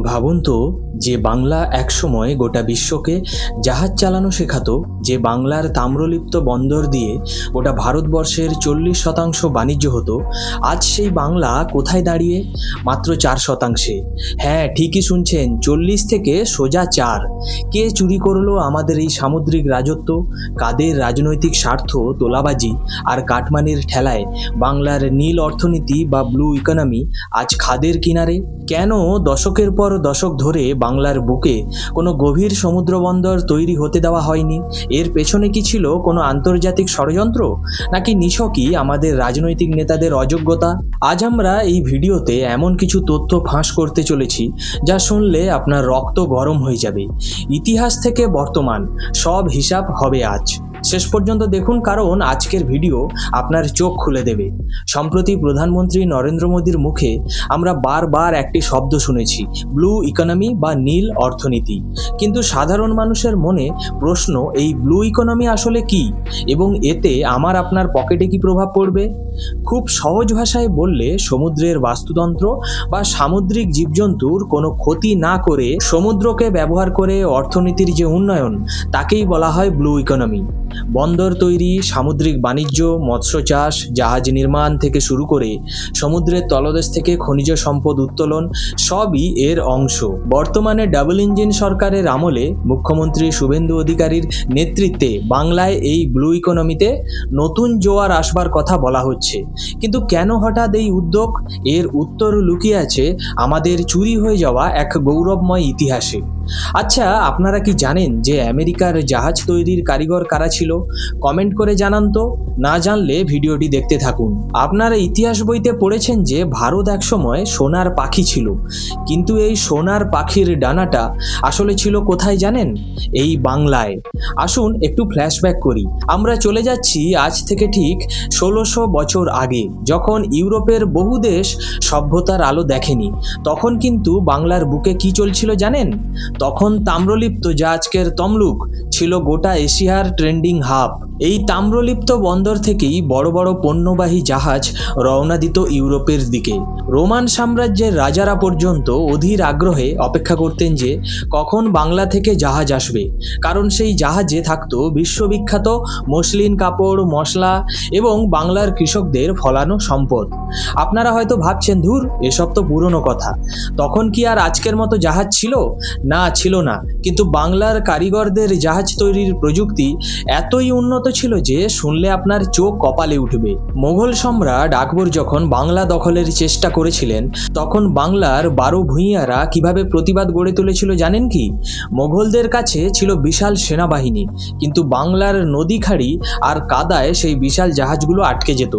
ভাবুন তো, যে বাংলা একসময় গোটা বিশ্বকে জাহাজ চালানো শেখাতো, যে বাংলার তাম্রলিপ্ত বন্দর দিয়ে গোটা ভারতবর্ষের 40% বাণিজ্য হতো, আজ সেই বাংলা কোথায় দাঁড়িয়ে? মাত্র 4%। হ্যাঁ, ঠিকই শুনছেন, 40 থেকে সোজা 4। কে চুরি করলো আমাদের এই সামুদ্রিক রাজত্ব? কাদের রাজনৈতিক স্বার্থ, তোলাবাজি আর কাটমানির ঠেলায় বাংলার নীল অর্থনীতি বা ব্লু ইকোনমি আজ খাদের কিনারে? কেন দশকের পর দশক ধরে বাংলার বুকে কোনো গভীর সমুদ্রবন্দর তৈরি হতে দেওয়া হয়নি? এর পেছনে কি ছিল কোনো আন্তর্জাতিক ষড়যন্ত্র, নাকি নিছকই আমাদের রাজনৈতিক নেতাদের অযোগ্যতা? আজ আমরা এই ভিডিওতে এমন কিছু তথ্য ফাঁস করতে চলেছি যা শুনলে আপনার রক্ত গরম হয়ে যাবে। ইতিহাস থেকে বর্তমান সব হিসাব হবে আজ। শেষ পর্যন্ত দেখুন, কারণ আজকের ভিডিও আপনার চোখ খুলে দেবে। সম্প্রতি প্রধানমন্ত্রী নরেন্দ্র মোদীর মুখে আমরা বারবার একটি শব্দ শুনেছি, ব্লু ইকোনমি বা নীল অর্থনীতি। কিন্তু সাধারণ মানুষের মনে প্রশ্ন, এই ব্লু ইকোনমি আসলে কি, এবং এতে আমার আপনার পকেটে কি প্রভাব পড়বে? খুব সহজ ভাষায় বললে, সমুদ্রের বাস্তুতন্ত্র বা সামুদ্রিক জীবজন্তুর কোনো ক্ষতি না করে সমুদ্রকে ব্যবহার করে অর্থনীতির যে উন্নয়ন, তাকেই বলা হয় ব্লু ইকোনমি। বন্দর তৈরি, সামুদ্রিক বাণিজ্য, মৎস্য চাষ, জাহাজ নির্মাণ থেকে শুরু করে সমুদ্রের তলদেশ থেকে খনিজ সম্পদ উত্তোলন, সবই এর অংশ। বর্তমানে ডাবল ইঞ্জিন সরকারের আমলে মুখ্যমন্ত্রী শুভেন্দু অধিকারীর নেতৃত্বে বাংলায় এই ব্লু ইকোনমিতে নতুন জোয়ার আসবার কথা বলা হচ্ছে। কিন্তু কেন হঠাৎ এই উদ্যোগ? এর উত্তর লুকিয়ে আছে আমাদের চুরি হয়ে যাওয়া এক গৌরবময় ইতিহাসে। আচ্ছা, আপনারা কি জানেন যে আমেরিকার জাহাজ তৈরির কারিগর কারা ছিল? কমেন্ট করে জানান তো। না জানলে ভিডিওটি দেখতে থাকুন। আপনারা ইতিহাস বইতে পড়েছেন যে ভারত একসময় সোনার পাখি ছিল, কিন্তু এই সোনার পাখির ডানাটা আসলে ছিল কোথায় জানেন? এই বাংলায়। আসুন একটু ফ্ল্যাশব্যাক করি। আমরা চলে যাচ্ছি আজ থেকে ঠিক 1600 বছর আগে, যখন ইউরোপের বহু দেশ সভ্যতার আলো দেখেনি। তখন কিন্তু বাংলার বুকে কি চলছিল জানেন? তখন তাম্রলিপ্ত, যা আজকের তমলুক, ছিল গোটা এশিয়ার ট্রেন্ডিং হাব। এই তাম্রলিপ্ত বন্দর থেকেই বড় বড় পণ্যবাহী জাহাজ রওনা দিত ইউরোপের দিকে। রোমান সাম্রাজ্যের রাজারা পর্যন্ত অধীর আগ্রহে অপেক্ষা করতেন যে কখন বাংলা থেকে জাহাজ আসবে, কারণ সেই জাহাজে থাকতো বিশ্ববিখ্যাত মসলিন কাপড়, মশলা এবং বাংলার কৃষকদের ফলানো সম্পদ। আপনারা হয়তো ভাবছেন, ধুর, এসব তো পুরনো কথা। তখন কি আর আজকের মতো জাহাজ ছিল? না, ছিল না। কিন্তু বাংলার কারিগরদের জাহাজ তৈরির প্রযুক্তি এতই উন্নত ছিল যে শুনলে আপনার চোখ কপালে উঠবে। মোগল সম্রাট আকবর যখন বাংলা দখলের চেষ্টা করেছিলেন, তখন বাংলার 12 ভূঁইয়ারা কিভাবে প্রতিবাদ গড়ে তুলেছিল জানেন কি? মোগলদের কাছে ছিল বিশাল সেনাবাহিনী, কিন্তু বাংলার নদী খাড়ি আর কাদায় সেই বিশাল জাহাজগুলো আটকে যেত।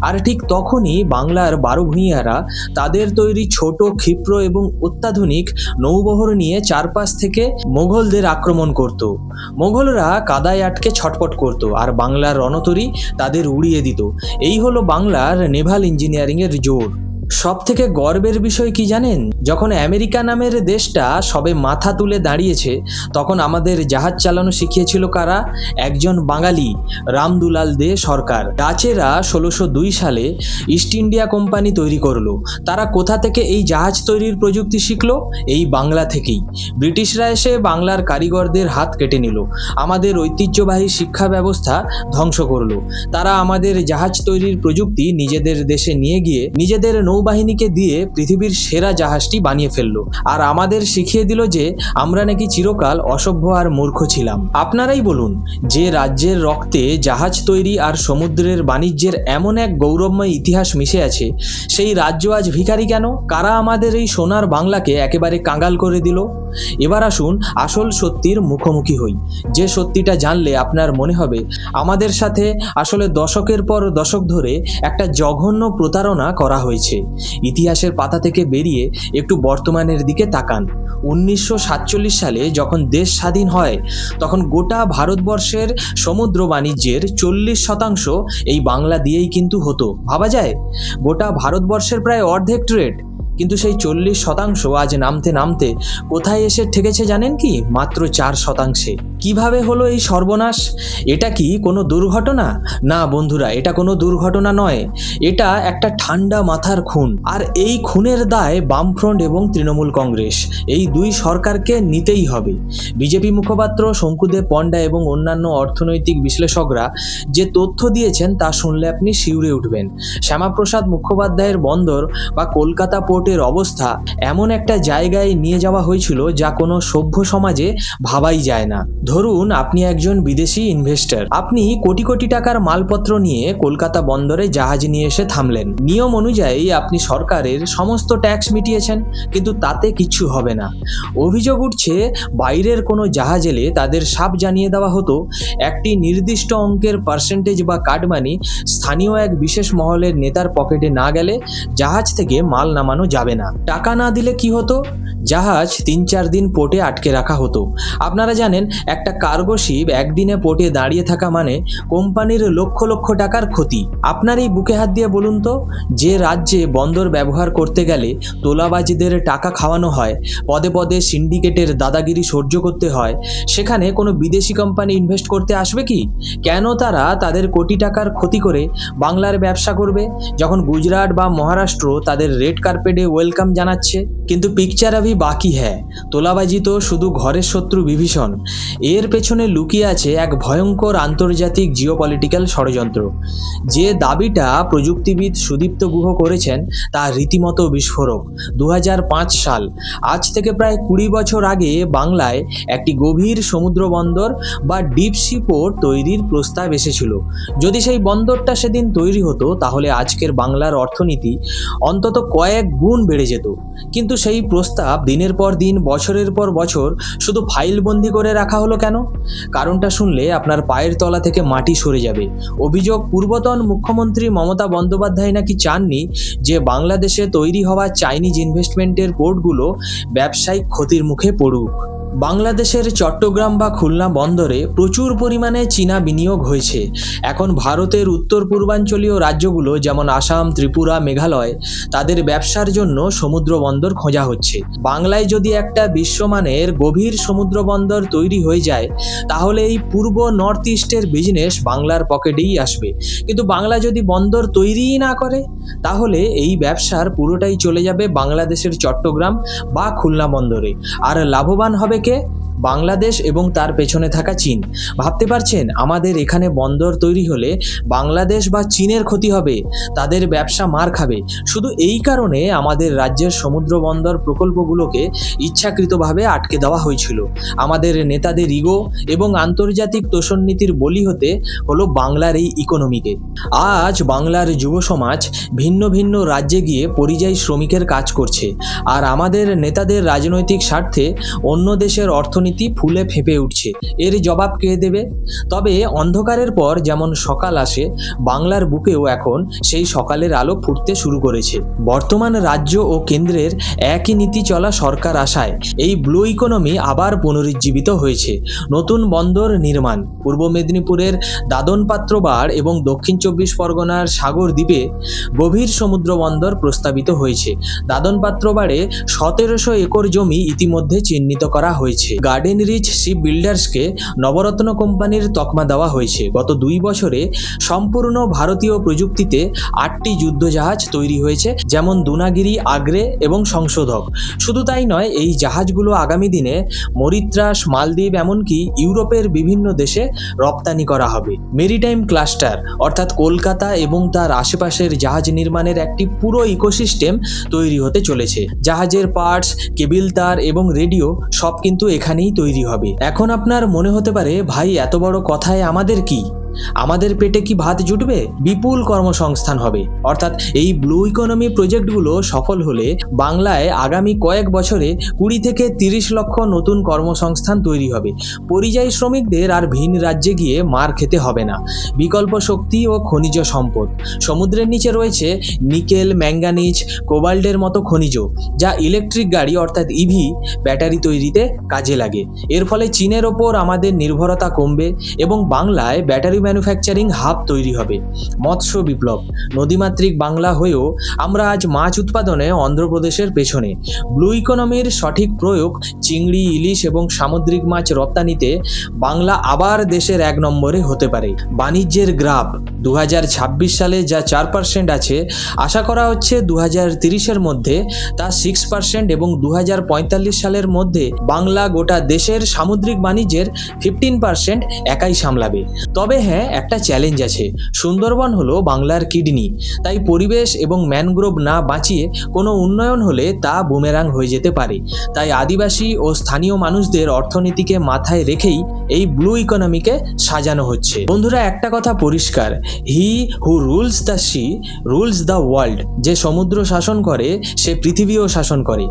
আর ঠিক তখনই বাংলার 12 ভূঁইয়ারা তাদের তৈরি ছোট, ক্ষিপ্র এবং অত্যাধুনিক নৌবহর নিয়ে চারপাশ থেকে মোগলদের আক্রমণ করত। মোগলরা কাদায় আটকে ছটপট করত, আর বাংলার রণতরী তাদের উড়িয়ে দিত। এই হলো বাংলার নেভাল ইঞ্জিনিয়ারিংয়ের জোর। সব থেকে গর্বের বিষয় কি জানেন? যখন আমেরিকা নামের দেশটা সবে মাথা তুলে দাঁড়িয়েছে, তখন আমাদের জাহাজ চালানো শিখিয়েছিল কারা? একজন বাঙালি, রামদুলাল দে সরকার। ডাচেরা 1602 সালে ইস্ট ইন্ডিয়া কোম্পানি তৈরি করলো। তারা কোথা থেকে এই জাহাজ তৈরির প্রযুক্তি শিখলো? এই বাংলা থেকেই। ব্রিটিশরা এসে বাংলার কারিগরদের হাত কেটে নিল, আমাদের ঐতিহ্যবাহী শিক্ষা ব্যবস্থা ধ্বংস করলো। তারা আমাদের জাহাজ তৈরির প্রযুক্তি নিজেদের দেশে নিয়ে গিয়ে নিজেদের নৌবাহিনীকে দিয়ে পৃথিবীর সেরা জাহাজটি বানিয়ে ফেললো, আর আমাদের শিখিয়ে দিল যে আমরা নাকি চিরকাল অসভ্য আর মূর্খ ছিলাম। আপনারাই বলুন, যে রাজ্যের রক্তে জাহাজ তৈরি আর সমুদ্রের বাণিজ্যের এমন এক গৌরবময় ইতিহাস মিশে আছে, সেই রাজ্য আজ ভিখারি কেন? কারা আমাদের এই সোনার বাংলাকে একেবারে কাঙ্গাল করে দিল? এবার আসুন আসল সত্যির মুখোমুখি হই। যে সত্যিটা জানলে আপনার মনে হবে আমাদের সাথে আসলে দশকের পর দশক ধরে একটা জঘন্য প্রতারণা করা হয়েছে। ইতিহাসের পাতা থেকে বেরিয়ে একটু বর্তমানের দিকে তাকান। 1947 সালে যখন দেশ স্বাধীন হয়, তখন গোটা ভারতবর্ষের সমুদ্র বাণিজ্যের 40% এই বাংলা দিয়েই কিন্তু হতো। ভাবা যায়, গোটা ভারতবর্ষের প্রায় অর্ধেক ট্রেড। কিন্তু সেই 40% আজ নামতে নামতে কোথায় এসে ঠেকেছে জানেন কি? মাত্র 4%। কিভাবে হলো এই সর্বনাশ? এটা কি কোনো দুর্ঘটনা? না বন্ধুরা, এটা কোনো দুর্ঘটনা নয়, এটা একটা ঠান্ডা মাথার খুন। আর এই খুনের দায় বামফ্রন্ট এবং তৃণমূল কংগ্রেস, এই দুই সরকারকে নিতেই হবে। বিজেপি মুখপাত্র শঙ্কুদেব পণ্ডা এবং অন্যান্য অর্থনৈতিক বিশ্লেষকরা যে তথ্য দিয়েছেন তা শুনলে আপনি শিউরে উঠবেন। শ্যামাপ্রসাদ মুখোপাধ্যায়ের বন্দর বা কলকাতা পোর্টের অবস্থা এমন একটা জায়গায় নিয়ে যাওয়া হয়েছিল যা কোনো সভ্য সমাজে ভাবাই যায় না। ধরুন আপনি একজন বিদেশি ইনভেস্টর, আপনি কোটি কোটি টাকার মালপত্র নিয়ে কলকাতা বন্দরে জাহাজ নিয়ে এসে থামলেন। নিয়ম অনুযায়ী আপনি সরকারের সমস্ত ট্যাক্স মিটিয়েছেন, কিন্তু তাতে কিচ্ছু হবে না। অভিযোগ উঠছে বাইরের কোনো জাহাজ এলে তাদের সাফ জানিয়ে দেওয়া হতো একটি নির্দিষ্ট অঙ্কের পার্সেন্টেজ বা কাটমানি স্থানীয় এক বিশেষ মহলের নেতার পকেটে না গেলে জাহাজ থেকে মাল নামানো যাবে না। টাকা না দিলে কি হতো? জাহাজ 3-4 দিন পোর্টে আটকে রাখা হতো। আপনারা জানেন, একটা কার্গো শিপ একদিনে পোর্টে দাঁড়িয়ে থাকা মানে কোম্পানির লক্ষ লক্ষ টাকার ক্ষতি। আপনার এই বুকে হাত দিয়ে বলুন তো, যে রাজ্যে বন্দর ব্যবহার করতে গেলে তোলাবাজিদের টাকা খাওয়ানো হয়, পদে পদে সিন্ডিকেটের দাদাগিরি সহ্য করতে হয়, সেখানে কোনো বিদেশি কোম্পানি ইনভেস্ট করতে আসবে কি? কেন তারা তাদের কোটি টাকার ক্ষতি করে বাংলার ব্যবসা করবে, যখন গুজরাট বা মহারাষ্ট্র তাদের রেড কার্পেটে ওয়েলকাম জানাচ্ছে? কিন্তু পিকচার আভি বাকি হ্যায়। তোলাবাজি তো শুধু ঘরের শত্রু বিভীষণ, এর পেছনে লুকিয়ে আছে এক ভয়ঙ্কর আন্তর্জাতিক জিওপলিটিক্যাল ষড়যন্ত্র। যে দাবিটা প্রযুক্তিবিদ সুদীপ্ত গুহ করেছেন তা রীতিমতো বিস্ফোরক। 2005 সাল, আজ থেকে প্রায় 20 বছর আগে বাংলায় একটি গভীর সমুদ্র বন্দর বা ডিপ সি পোর্ট তৈরির প্রস্তাব এসেছিল। যদি সেই বন্দরটা সেদিন তৈরি হতো তাহলে আজকের বাংলার অর্থনীতি অন্তত কয়েক গুণ বেড়ে যেত। কিন্তু সেই প্রস্তাব দিনের পর দিন, বছরের পর বছর শুধু ফাইলবন্দি করে রাখা হলো কেন? কারণটা শুনলে আপনার পায়ের তলা থেকে মাটি সরে যাবে। অভিযোগ, পূর্বতন মুখ্যমন্ত্রী মমতা বন্দ্যোপাধ্যায় নাকি চাননি যে বাংলাদেশে তৈরি হওয়া চাইনিজ ইনভেস্টমেন্টের পোর্টগুলো ব্যবসায়িক ক্ষতির মুখে পড়ুক। বাংলাদেশের চট্টগ্রাম বা খুলনা বন্দরে প্রচুর পরিমাণে চীনা বিনিয়োগ হয়েছে। এখন ভারতের উত্তর পূর্বাঞ্চলীয় রাজ্যগুলো যেমন আসাম, ত্রিপুরা, মেঘালয়, তাদের ব্যবসার জন্য সমুদ্র বন্দর খোঁজা হচ্ছে। বাংলায় যদি একটা বিশ্বমানের গভীর সমুদ্র বন্দর তৈরি হয়ে যায় তাহলে এই পূর্ব নর্থ ইস্টের বিজনেস বাংলার পকেটেই আসবে। কিন্তু বাংলা যদি বন্দর তৈরিই না করে তাহলে এই ব্যবসার পুরোটাই চলে যাবে বাংলাদেশের চট্টগ্রাম বা খুলনা বন্দরে। আর লাভবান হবে কে? বাংলাদেশ এবং তার পেছনে থাকা চীন। ভাবতে পারছেন, আমাদের এখানে বন্দর তৈরি হলে বাংলাদেশ বা চীনের ক্ষতি হবে, তাদের ব্যবসা মার খাবে। শুধু এই কারণে আমাদের রাজ্যের সমুদ্র বন্দর প্রকল্পগুলোকে ইচ্ছাকৃতভাবে আটকে দেওয়া হয়েছিল। আমাদের নেতাদের ইগো এবং আন্তর্জাতিক তোষণনীতির বলি হতে হলো বাংলার এই ইকোনমিকে। আজ বাংলার যুব সমাজ ভিন্ন ভিন্ন রাজ্যে গিয়ে পরিযায়ী শ্রমিকের কাজ করছে, আর আমাদের নেতাদের রাজনৈতিক স্বার্থে অন্য দেশের অর্থনীতি ফুলে ফেঁপে উঠছে। এর জবাব কে দেবে? তবে অন্ধকারের পর যেমন সকাল আসে, বাংলার বুকেও এখন সেই সকালের আলো ফুটতে শুরু করেছে। বর্তমান রাজ্য ও কেন্দ্রের একই নীতি চলা সরকার আশায় এই ব্লু ইকোনমি আবার পুনরুজ্জীবিত হয়েছে। নতুন বন্দর নির্মাণ, পূর্ব মেদিনীপুরের দাদনপাত্রবাড় এবং দক্ষিণ 24 পরগনার সাগর দ্বীপে গভীর সমুদ্র বন্দর প্রস্তাবিত হয়েছে। দাদনপাত্রবাড়ে 1700 একর জমি ইতিমধ্যে চিহ্নিত করা হয়েছে। গার্ডেন রিচ শিপ বিল্ডার্সকে নবরত্ন কোম্পানির তকমা দেওয়া হয়েছে। গত 2 বছরে সম্পূর্ণ ভারতীয় প্রযুক্তিতে 8টি যুদ্ধজাহাজ তৈরি হয়েছে, যেমন দুনাগিরি, আগ্রে এবং সংশোধক। শুধু তাই নয়, এই জাহাজগুলো আগামী দিনে মরিত্রাস, মালদ্বীপ, এমনকি ইউরোপের বিভিন্ন দেশে রপ্তানি করা হবে। মেরিটাইম ক্লাস্টার অর্থাৎ কলকাতা এবং তার আশেপাশের জাহাজ নির্মাণের একটি পুরো ইকোসিস্টেম তৈরি হতে চলেছে। জাহাজের পার্টস, কেবিল তার এবং রেডিও সব কিন্তু এখানেই তৈরি হবে। এখন আপনার মনে হতে পারে, ভাই এত বড় কথায় আমাদের কি? আমাদের পেটে কি ভাত জুটবে? বিপুল কর্মসংস্থান হবে। অর্থাৎ এই ব্লু ইকোনমি প্রজেক্টগুলো সফল হলে বাংলায় আগামী কয়েক বছরে 20 থেকে 30 লক্ষ নতুন কর্মসংস্থান তৈরি হবে। পরিযায়ী শ্রমিকদের আর ভিন রাজ্যে গিয়ে মার খেতে হবে না। বিকল্প শক্তি ও খনিজ সম্পদ, সমুদ্রের নিচে রয়েছে নিকেল, ম্যাঙ্গানিজ, কোবাল্টের মতো খনিজ, যা ইলেকট্রিক গাড়ি অর্থাৎ ইভি ব্যাটারি তৈরিতে কাজে লাগে। এর ফলে চীনের ওপর আমাদের নির্ভরতা কমবে এবং বাংলায় ব্যাটারি ম্যানুফ্যাকচারিং হাব তৈরি হবে। মৎস্য বিপ্লব, নদীমাতৃক বাংলা হয়েও আমরা আজ মাছ উৎপাদনে অন্ধ্রপ্রদেশের পেছনে। ব্লু ইকোনমির সঠিক প্রয়োগ, চিংড়ি, ইলিশ এবং সামুদ্রিক মাছ রপ্তানিতে বাংলা আবার দেশের 1 নম্বরে হতে পারে। বাণিজ্যের গ্রাফ 2026 সালে যা 4% আছে, আশা করা হচ্ছে 2030-এর মধ্যে তা 6% এবং 2045 সালের মধ্যে বাংলা গোটা দেশের সামুদ্রিক বাণিজ্যের 15% একাই সামলাবে। তবে হ্যাঁ, একটা চ্যালেঞ্জ আছে। সুন্দরবন হলো বাংলার কিডনি, তাই পরিবেশ এবং ম্যানগ্রোভ না বাঁচিয়ে কোনো উন্নয়ন হলে তা বুমেরাং হয়ে যেতে পারে। তাই আদিবাসী ও স্থানীয় মানুষদের অর্থনীতিকে মাথায় রেখেই এই ব্লু ইকোনমিকে সাজানো হচ্ছে। বন্ধুরা, একটা কথা পরিষ্কার, he who rules the sea rules the world. যে সমুদ্র শাসন করে সে পৃথিবীও শাসন করে।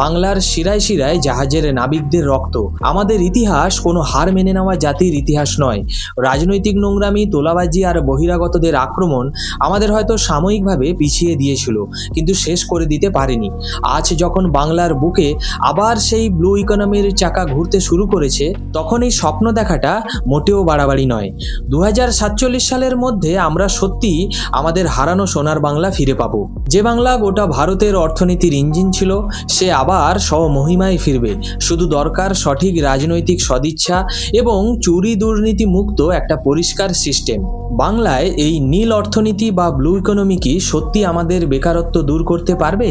বাংলার শিরায় শিরায় জাহাজের নাবিকদের রক্ত। আমাদের ইতিহাস কোনো হার মেনে নেওয়া জাতির ইতিহাস নয়। রাজনৈতিক নোংরামি, তোলাবাজি আর বহিরাগতদের আক্রমণ আমাদের হয়তো সাময়িকভাবে পিছিয়ে দিয়েছিল, কিন্তু শেষ করে দিতে পারেনি। আজ যখন বাংলার বুকে আবার সেই ব্লু ইকোনমির চাকা ঘুরতে শুরু করেছে, তখন এই স্বপ্ন দেখাটা মোটেও বাড়াবাড়ি নয়। 2047 সালের মধ্যে আমরা সত্যি আমাদের হারানো সোনার বাংলা ফিরে পাবো। যে বাংলা গোটা ভারতের অর্থনীতির ইঞ্জিন ছিল, সে আবার স্বমহিমায় ফিরবে। শুধু দরকার সঠিক রাজনৈতিক সদিচ্ছা এবং চুরি দুর্নীতি মুক্ত একটা পরিষ্কার সিস্টেম। বাংলায় এই নীল অর্থনীতি বা ব্লু ইকোনমি কি সত্যি আমাদের বেকারত্ব দূর করতে পারবে,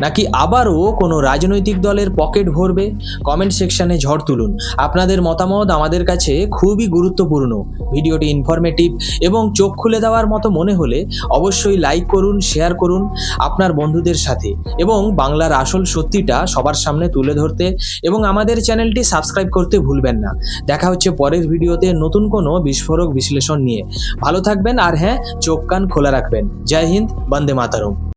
নাকি আবারও কোনো রাজনৈতিক দলের পকেট ভরবে? কমেন্ট সেকশনে ঝড় তুলুন। আপনাদের মতামত আমাদের কাছে খুবই গুরুত্বপূর্ণ। ভিডিওটি ইনফরমেটিভ এবং চোখ খুলে দেওয়ার মতো মনে হলে অবশ্যই লাইক করুন, শেয়ার করুন আপনার বন্ধুদের সাথে, এবং বাংলার আসল সত্যিটা সবার সামনে তুলে ধরতে এবং আমাদের চ্যানেলটি সাবস্ক্রাইব করতে ভুলবেন না। দেখা হচ্ছে পরের ভিডিওতে নতুন কোনো বিস্ফোরক বিশ্লেষণ নিয়ে। ভালো থাকবেন, আর হ্যাঁ, চোখ কান খোলা রাখবেন। জয় হিন্দ, বন্দে মাতরম।